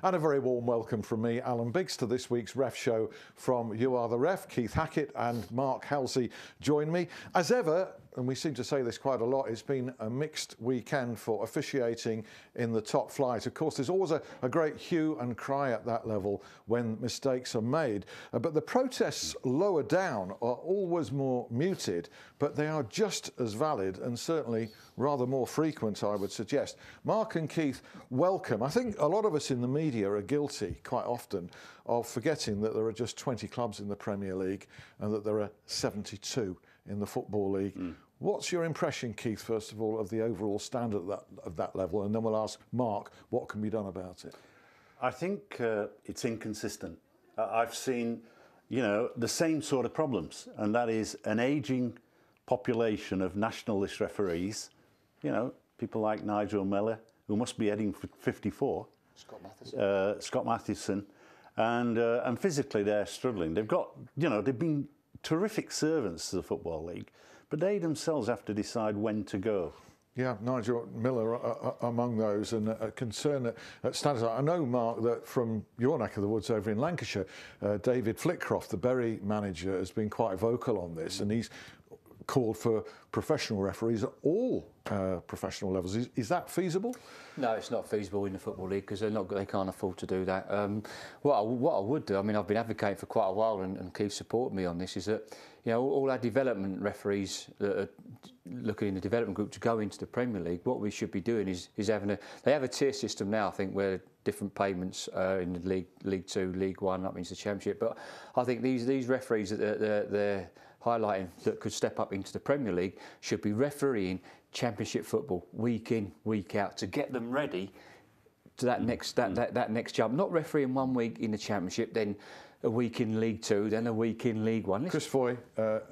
And a very warm welcome from me, Alan Biggs, to this week's Ref Show from You Are The Ref. Keith Hackett and Mark Halsey join me. As ever, and we seem to say this quite a lot, it's been a mixed weekend for officiating in the top flight. Of course, there's always a great hue and cry at that level when mistakes are made. But the protests lower down are always more muted, but they are just as valid and certainly rather more frequent, I would suggest. Mark and Keith, welcome. I think a lot of us in the media are guilty quite often of forgetting that there are just 20 clubs in the Premier League and that there are 72 in the Football League. What's your impression, Keith, first of all, of the overall standard of that level? And then we'll ask Mark what can be done about it. I think it's inconsistent. I've seen, the same sort of problems, and that is an ageing population of nationalist referees. People like Nigel Miller, who must be heading for 54. Scott Matheson. And physically they're struggling. They've got, they've been terrific servants to the Football League, but they themselves have to decide when to go. Yeah, Nigel Miller among those, and a concern at standards. I know, Mark, that from your neck of the woods over in Lancashire, David Flitcroft, the Bury manager, has been quite vocal on this, and he's called for professional referees at all professional levels. Is that feasible? No, it's not feasible in the Football League because they can't afford to do that. What I would do, I mean, I've been advocating for quite a while, and Keith supported me on this, is that all our development referees that are looking in the development group to go into the Premier League, what we should be doing is having they have a tier system now, I think, where different payments in the League 2, League 1, up into the Championship. But I think these referees that they're highlighting that could step up into the Premier League should be refereeing Championship football week in, week out to get them ready to that next jump. Not refereeing 1 week in the Championship, then a week in League 2, then a week in League 1. Chris Foy,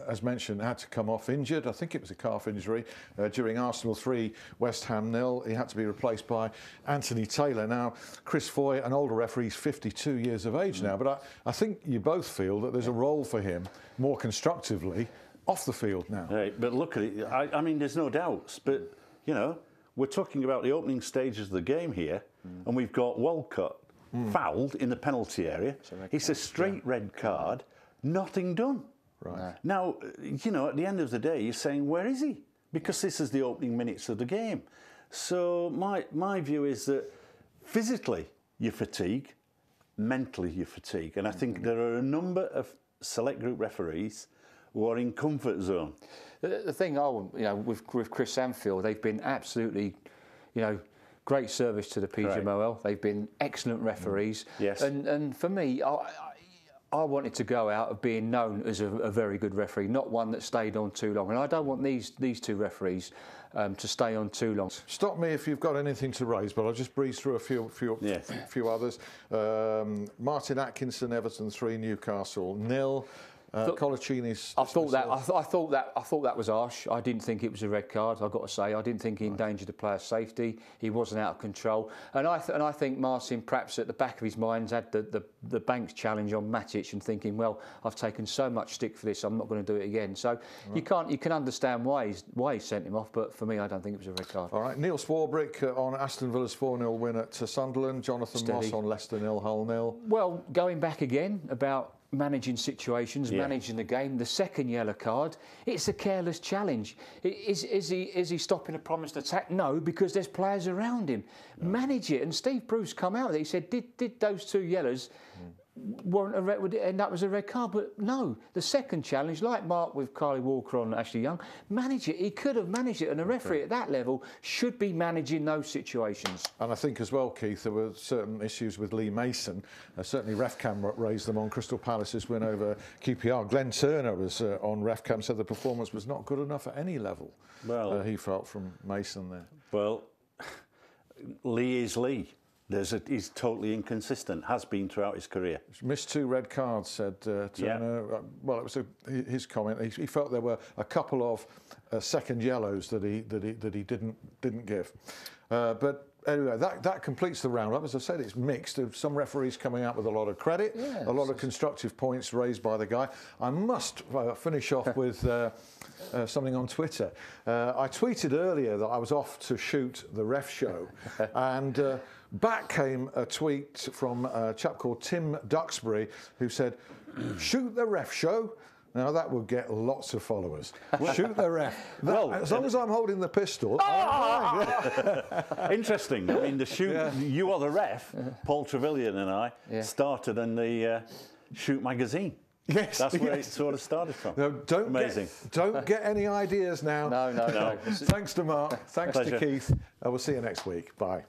as mentioned, had to come off injured. I think it was a calf injury during Arsenal 3, West Ham 0. He had to be replaced by Anthony Taylor. Now, Chris Foy, an older referee, is 52 years of age now, but I think you both feel that there's a role for him more constructively off the field now. Right, but look at it. I mean, there's no doubts, but, we're talking about the opening stages of the game here, and we've got Walcott fouled in the penalty area. It's a straight red card, nothing done. Right. Now, at the end of the day, you're saying, where is he? Because this is the opening minutes of the game. So my view is that physically you fatigue, mentally you fatigue. And I think there are a number of select group referees who are in comfort zone. The thing with Chris Anfield, they've been absolutely, great service to the PGMOL. They've been excellent referees. Yes. And for me, I wanted to go out of being known as a very good referee, not one that stayed on too long. And I don't want these two referees to stay on too long. Stop me if you've got anything to raise, but I'll just breeze through a few others. Martin Atkinson, Everton 3, Newcastle 0. Colaccini's. I thought that was harsh. I didn't think it was a red card. I've got to say, I didn't think he endangered the player's safety. He wasn't out of control, and I think Martin, perhaps at the back of his mind, had the Banks challenge on Matic and thinking, well, I've taken so much stick for this, I'm not going to do it again. So you can understand why he sent him off, but for me, I don't think it was a red card. All right, Neil Swarbrick on Aston Villa's 4-0 win at Sunderland. Jonathan Moss on Leicester 0, Hull 0. Well, going back again about managing situations, managing the game. The second yellow card, it's a careless challenge. Is he stopping a promised attack? No, because there's players around him. No. Manage it. And Steve Bruce come out with it. He said, did those two yellows warrant a red? Would it end up as a red card? But no, the second challenge, like Mark with Carly Walker on Ashley Young, manage it. He could have managed it, and a referee at that level should be managing those situations. And I think as well, Keith, there were certain issues with Lee Mason. Certainly RefCam raised them on Crystal Palace's win over QPR. Glenn Turner was on RefCam, said the performance was not good enough at any level. Well, he felt from Mason there. Well, Lee is Lee. He's totally inconsistent, has been throughout his career. Missed 2 red cards, said Turner. Well, it was his comment. He felt there were a couple of second yellows that he didn't give. But anyway, that completes the roundup. As I said, it's mixed. Some referees coming out with a lot of credit, a lot of constructive points raised by the guy. I must finish off with something on Twitter. I tweeted earlier that I was off to shoot the Ref Show, and back came a tweet from a chap called Tim Duxbury, who said, "Shoot the Ref Show." Now that would get lots of followers. Shoot the ref. As long as I'm holding the pistol. Interesting. I mean, the shoot. You Are the Ref. Paul Trevelyan and I started in the Shoot magazine. Yes, that's where it sort of started from. No, don't get any ideas now. No. Thanks to Mark. Thanks Pleasure. to Keith. We'll see you next week. Bye.